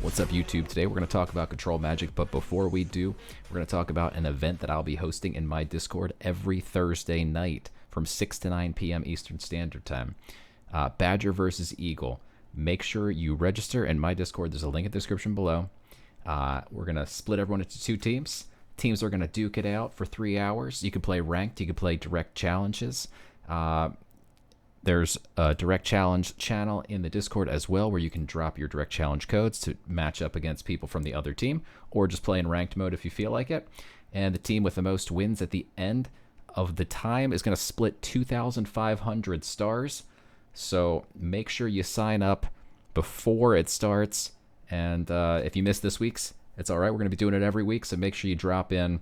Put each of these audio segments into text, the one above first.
What's up, YouTube? Today we're going to talk about Control Magic, but before we do, we're going to talk about an event that I'll be hosting in my Discord every Thursday night from 6 to 9 p.m. Eastern Standard Time. Badger versus Eagle. Make sure you register in my Discord. There's a link in the description below. We're going to split everyone into two teams. Teams are going to duke it out for 3 hours. You can play ranked. You can play direct challenges. There's a direct challenge channel in the Discord as well where you can drop your direct challenge codes to match up against people from the other team, or just play in ranked mode if you feel like it. And the team with the most wins at the end of the time is going to split 2,500 stars. So make sure you sign up before it starts. And if you missed this week's, it's all right. We're going to be doing it every week. So make sure you drop in,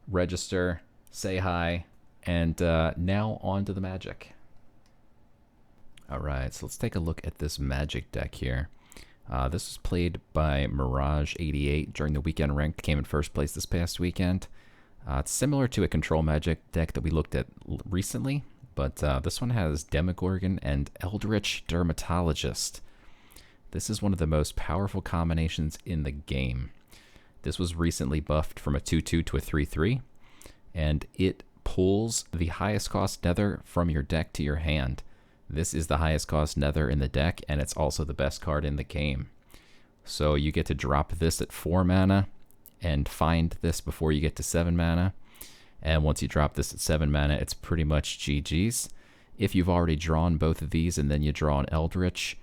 register, say hi, and now on to the magic. Alright, so let's take a look at this Magic deck here. This was played by Mirage88 during the weekend ranked, came in first place this past weekend. It's similar to a Control Magic deck that we looked at recently, but this one has Demogorgon and Eldritch Dermatologist. This is one of the most powerful combinations in the game. This was recently buffed from a 2-2 to a 3-3, and it pulls the highest cost Nether from your deck to your hand. This is the highest cost Nether in the deck, and it's also the best card in the game. So you get to drop this at 4 mana and find this before you get to 7 mana. And once you drop this at 7 mana, it's pretty much GG's. If you've already drawn both of these and then you draw an Eldritch,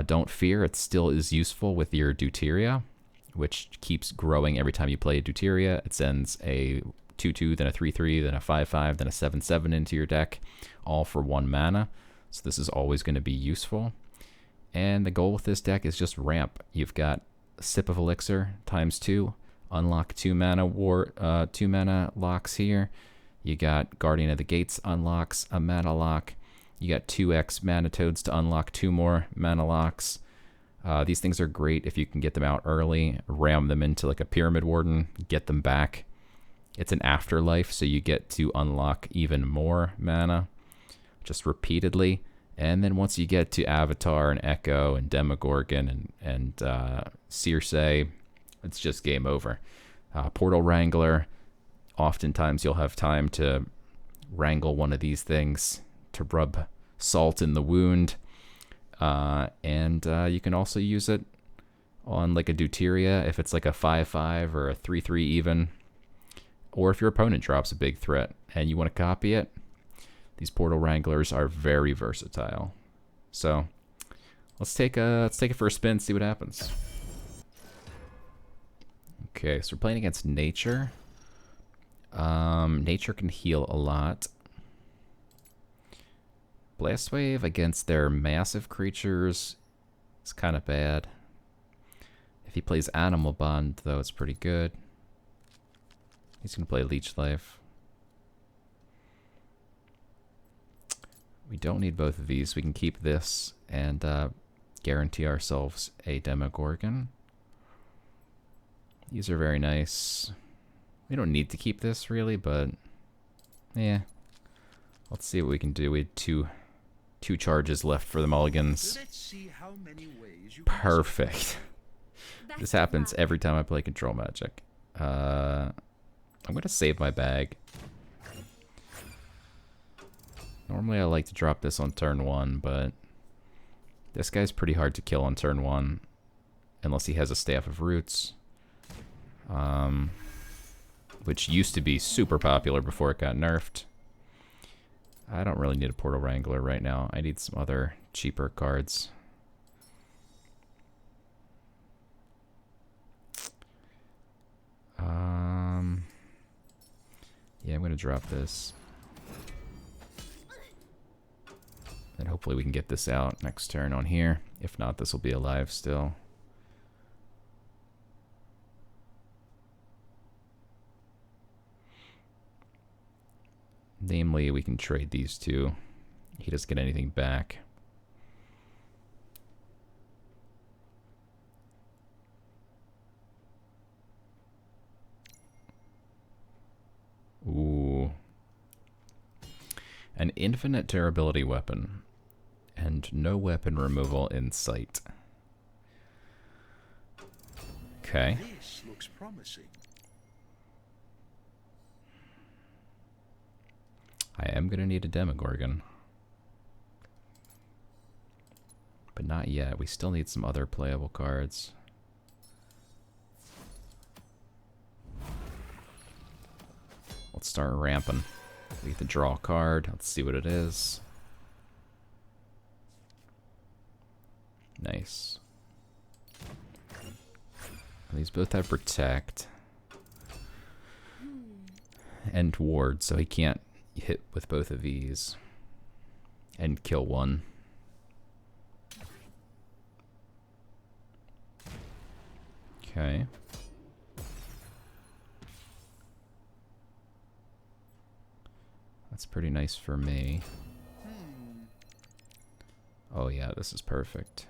don't fear, it still is useful with your Deuteria, which keeps growing every time you play a Deuteria. It sends a 2-2, then a 3-3, then a 5-5, then a 7-7 into your deck, all for 1 mana. So this is always going to be useful. And the goal with this deck is just ramp. You've got Sip of Elixir ×2, unlock 2 mana locks here. You got Guardian of the Gates unlocks a mana lock. You got 2x mana toads to unlock 2 more mana locks. These things are great if you can get them out early, ram them into like a Pyramid Warden, get them back. It's an afterlife, so you get to unlock even more mana just repeatedly. And then once you get to Avatar and Echo and Demogorgon and Circe, it's just game over. Portal Wrangler, oftentimes you'll have time to wrangle one of these things to rub salt in the wound. And you can also use it on like a Deuteria if it's like a 5-5 or a 3-3 even. Or if your opponent drops a big threat and you want to copy it, these Portal Wranglers are very versatile. So let's take it for a spin, see what happens. Okay, so we're playing against Nature. Nature can heal a lot. Blast Wave against their massive creatures is kind of bad. If he plays Animal Bond, though, it's pretty good. He's going to play Leech Life. We don't need both of these. We can keep this and guarantee ourselves a Demogorgon. These are very nice. We don't need to keep this, really, but yeah. Let's see what we can do. We had two charges left for the mulligans. Perfect. This happens every time I play Control Magic. I'm going to save my bag. Normally I like to drop this on turn 1, but this guy's pretty hard to kill on turn 1. Unless he has a Staff of Roots. Which used to be super popular before it got nerfed. I don't really need a Portal Wrangler right now. I need some other cheaper cards. Yeah, I'm going to drop this. And hopefully we can get this out next turn on here. If not, this will be alive still. Namely, we can trade these two. He doesn't get anything back. Ooh. An infinite durability weapon. And no weapon removal in sight. Okay. This looks promising. I am going to need a Demogorgon. But not yet. We still need some other playable cards. Let's start ramping. We get to draw a card. Let's see what it is. Nice. These both have Protect. And Ward, so he can't hit with both of these. And kill one. Okay. That's pretty nice for me. Oh yeah, this is perfect.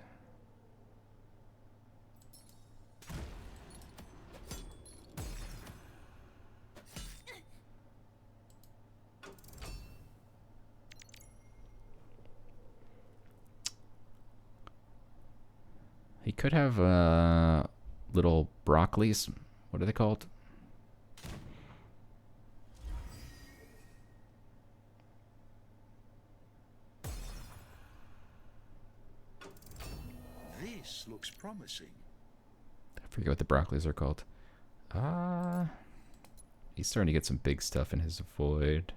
He could have little broccolis. What are they called? This looks promising. I forget what the broccolis are called. He's starting to get some big stuff in his void.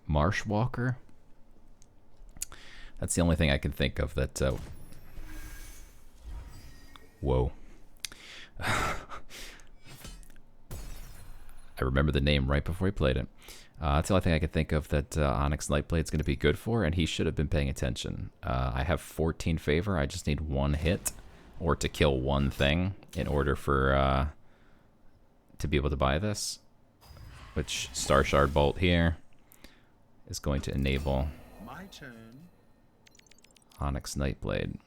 Marshwalker. That's the only thing I can think of that. Whoa. I remember the name right before he played it. That's the only thing I could think of that Onyx Nightblade's going to be good for, and he should have been paying attention. I have 14 favor. I just need one hit or to kill one thing in order for to be able to buy this. Which Star Shard Bolt here is going to enable My turn. Onyx Nightblade.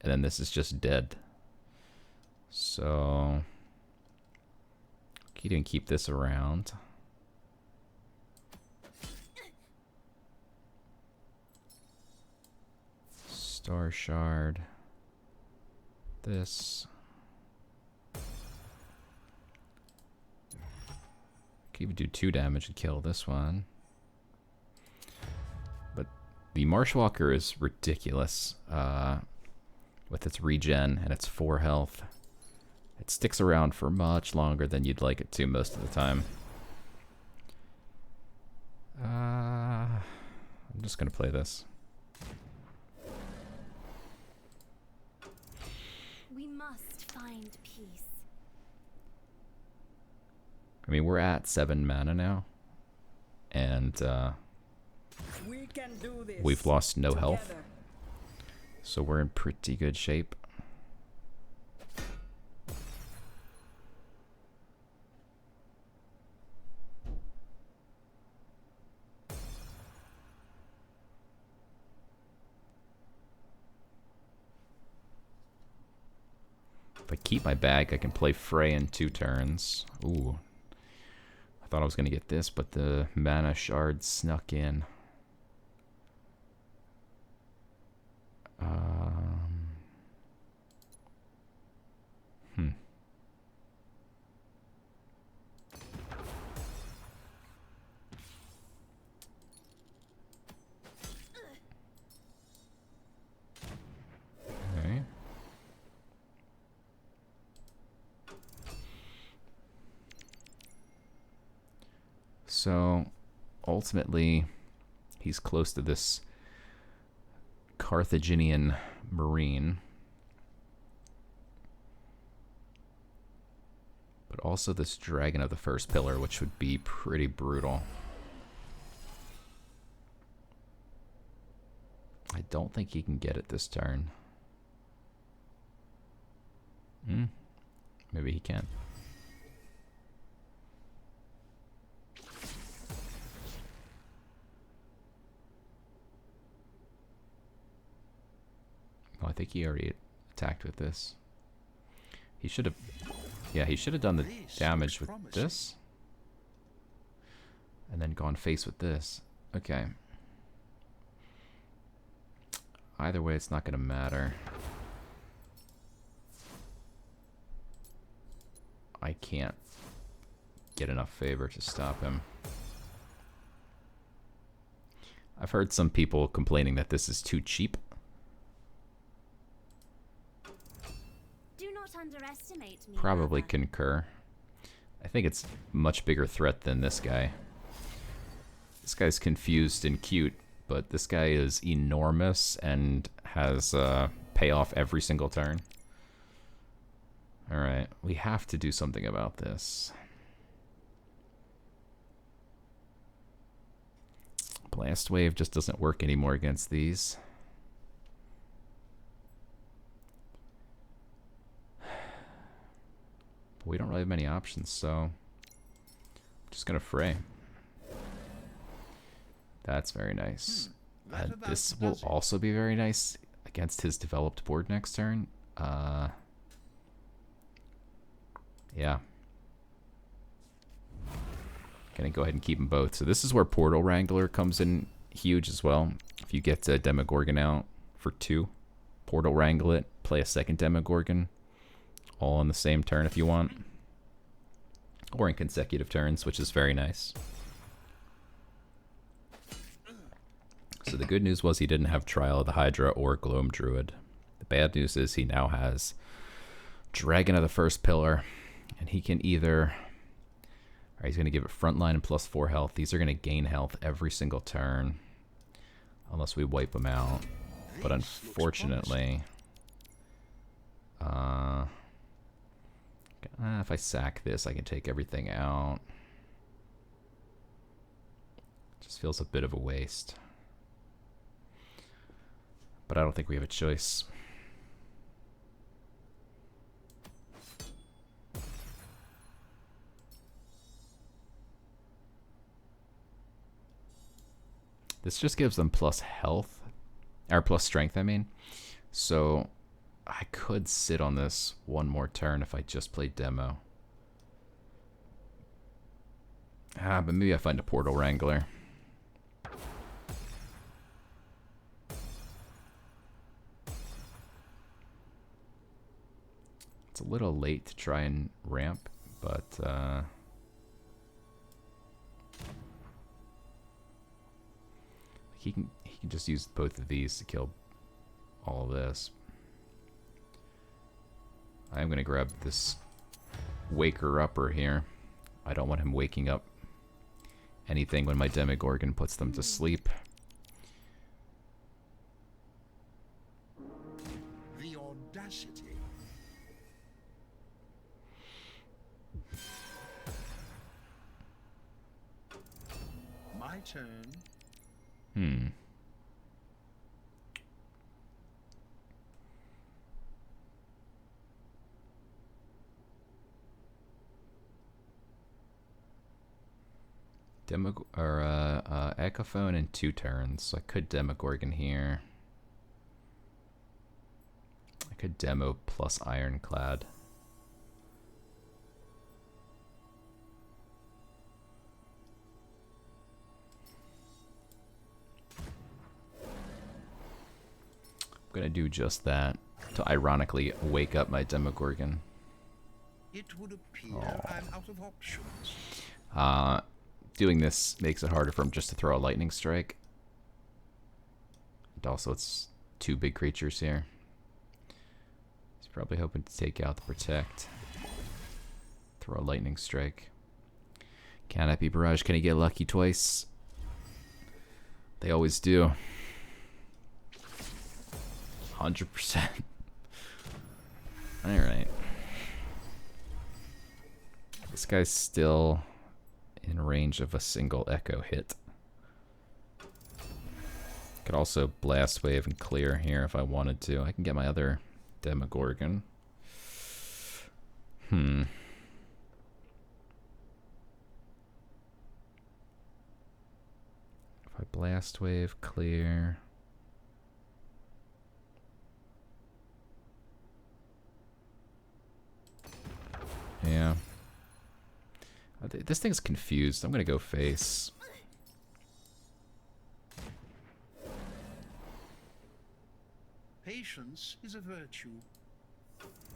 And then this is just dead. So you can keep this around. Star Shard. This. Could even do 2 damage and kill this one. But the Marshwalker is ridiculous with its regen and its 4 health. It sticks around for much longer than you'd like it to most of the time. I'm just going to play this. We must find peace. I mean, we're at 7 mana now. And We can do this we've lost no health. together. So we're in pretty good shape. If I keep my bag, I can play Frey in 2 turns. Ooh. I thought I was going to get this, but the mana shard snuck in. Okay. So, ultimately, he's close to this Carthaginian marine. But also this Dragon of the First Pillar, which would be pretty brutal. I don't think he can get it this turn. Maybe he can. think he already attacked with this. He should have... Yeah, he should have done the This damage with looks promising. this. And then gone face with this. Okay. Either way, it's not going to matter. I can't get enough favor to stop him. I've heard some people complaining that this is too cheap. Do not underestimate me. Probably mother. concur. I think it's a much bigger threat than this guy. This guy's confused and cute, but this guy is enormous and has payoff every single turn. Alright, we have to do something about this. Blast Wave just doesn't work anymore against these. But we don't really have many options, so I'm just gonna fray. That's very nice. That about This will does it. also be very nice against his developed board next turn. Yeah. Gonna go ahead and keep them both. So this is where Portal Wrangler comes in huge as well. If you get Demogorgon out for 2, Portal Wrangle it, play a second Demogorgon, all on the same turn if you want. Or in consecutive turns, which is very nice. So the good news was he didn't have Trial of the Hydra or Gloam Druid. The bad news is he now has Dragon of the First Pillar, and he can either... Alright, he's going to give it frontline and +4 health. These are going to gain health every single turn, unless we wipe them out. But This looks unfortunately... if I sack this, I can take everything out. Just feels a bit of a waste. But I don't think we have a choice. This just gives them plus health, or plus strength, I mean. So I could sit on this one more turn if I just played demo. But maybe I find a Portal Wrangler. It's a little late to try and ramp, but he can just use both of these to kill all of this. I'm gonna grab this Waker Upper here. I don't want him waking up anything when my Demogorgon puts them to sleep. The audacity. My turn. Echophone in 2 turns. So I could Demogorgon here. I could demo plus Ironclad. I'm gonna do just that to ironically wake up my Demogorgon. It would appear I'm out of options. Doing this makes it harder for him just to throw a lightning strike. And also it's 2 big creatures here. He's probably hoping to take out the protect. Throw a lightning strike. Canopy Barrage, can he get lucky twice? They always do. 100%. Alright. This guy's still in range of a single Echo hit. Could also Blast Wave and clear here if I wanted to. I can get my other Demogorgon. If I Blast Wave, clear. Yeah. This thing's confused. I'm gonna go face. Patience is a virtue.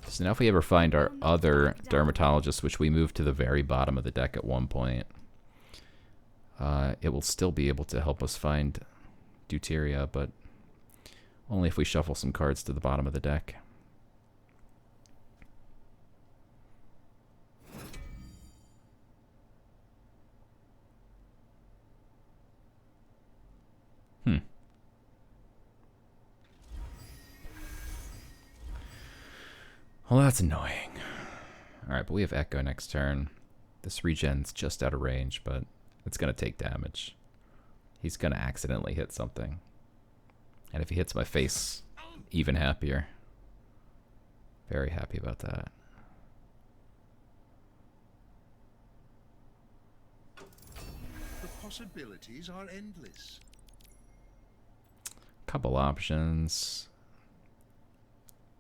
So now if we ever find our other dermatologist, which we moved to the very bottom of the deck at one point, it will still be able to help us find Deuteria, but only if we shuffle some cards to the bottom of the deck. Well, that's annoying. Alright, but we have Echo next turn. This regen's just out of range, but it's going to take damage. He's going to accidentally hit something. And if he hits my face, even happier. Very happy about that. The possibilities are endless. Couple options.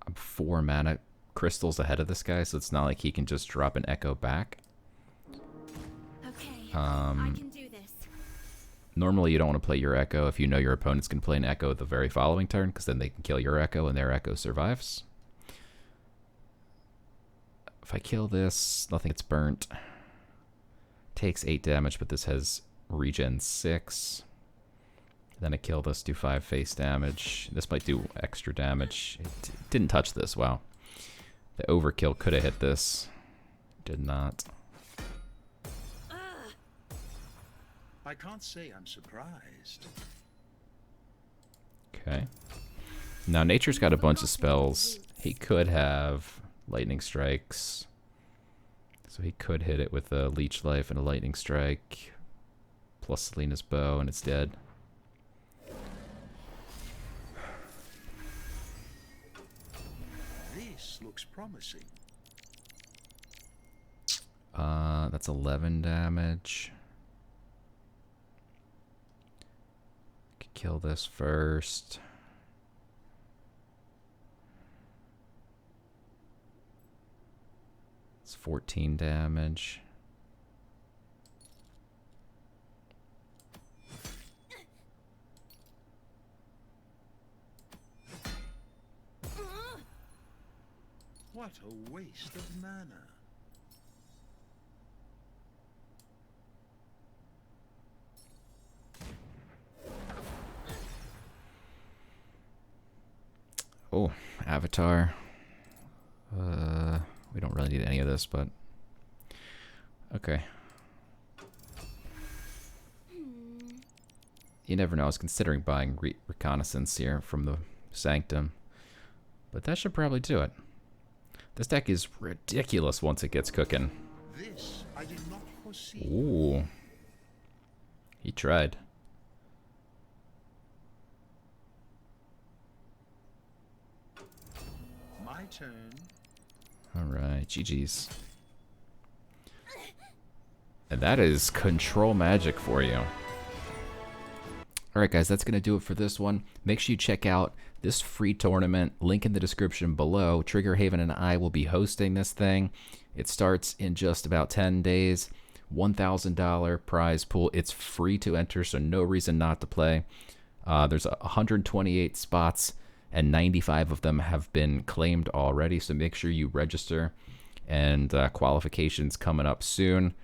I'm 4 mana crystals ahead of this guy, so it's not like he can just drop an Echo back. Okay, I can do this. Normally you don't want to play your Echo if you know your opponent's can play an Echo the very following turn, because then they can kill your Echo and their Echo survives. If I kill this, nothing gets burnt. Takes 8 damage, but this has regen 6. Then I kill this, do 5 face damage. This might do extra damage. It didn't touch this, wow. The overkill could have hit this. Did not. I can't say I'm surprised. Okay. Now Nature's got a bunch of spells. He could have lightning strikes. So he could hit it with a leech life and a lightning strike. Plus Selena's bow and it's dead. This looks promising. That's 11 damage. Could kill this first. It's 14 damage. What a waste of mana. Oh, Avatar. We don't really need any of this, but okay. You never know. I was considering buying Reconnaissance here from the Sanctum, but that should probably do it. This deck is ridiculous once it gets cooking. This I did not foresee. Ooh. He tried. My turn. Alright, GG's. And that is Control Magic for you. Alright guys, that's going to do it for this one. Make sure you check out this free tournament. Link in the description below. Trigger Haven and I will be hosting this thing. It starts in just about 10 days. $1,000 prize pool. It's free to enter, so no reason not to play. There's 128 spots, and 95 of them have been claimed already, so make sure you register. And qualifications coming up soon.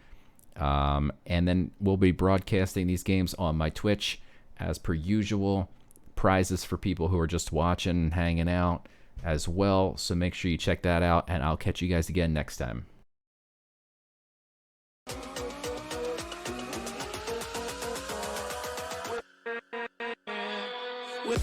And then we'll be broadcasting these games on my Twitch as per usual. Prizes for people who are just watching and hanging out as well, so make sure you check that out, and I'll catch you guys again next time. With